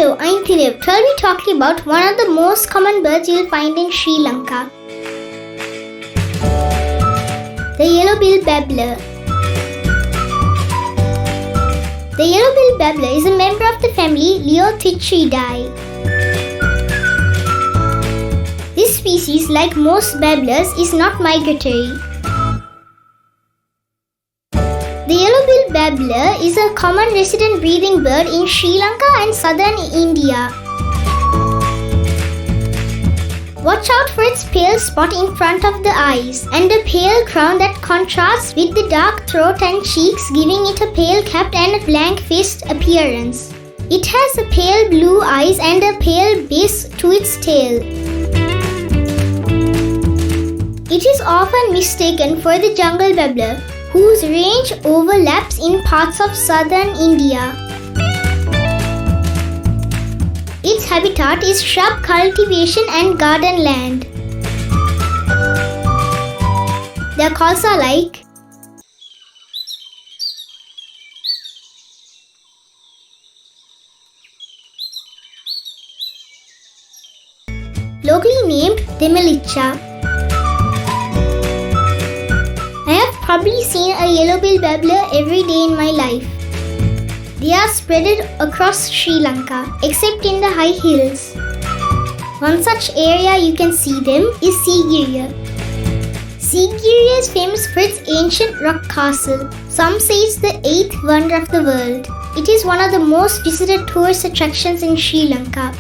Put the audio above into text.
Hello, I'm Thinev. Today we're talking about one of the most common birds you'll find in Sri Lanka. The yellow-billed babbler. The yellow-billed babbler is a member of the family Turdoide. This species, like most babblers, is not migratory. The yellow-billed babbler is a common resident breeding bird in Sri Lanka and southern India. Watch out for its pale spot in front of the eyes and a pale crown that contrasts with the dark throat and cheeks, giving it a pale capped and blank-faced appearance. It has a pale blue eyes and a pale base to its tail. It is often mistaken for the jungle babbler, whose range overlaps in parts of southern India. Its habitat is shrub cultivation and garden land. Their calls are like locally named Demalichcha. I have probably seen a yellow-billed babbler every day in my life. They are spread across Sri Lanka, except in the high hills. One such area you can see them is Sigiriya. Sigiriya is famous for its ancient rock castle. Some say it's the 8th wonder of the world. It is one of the most visited tourist attractions in Sri Lanka.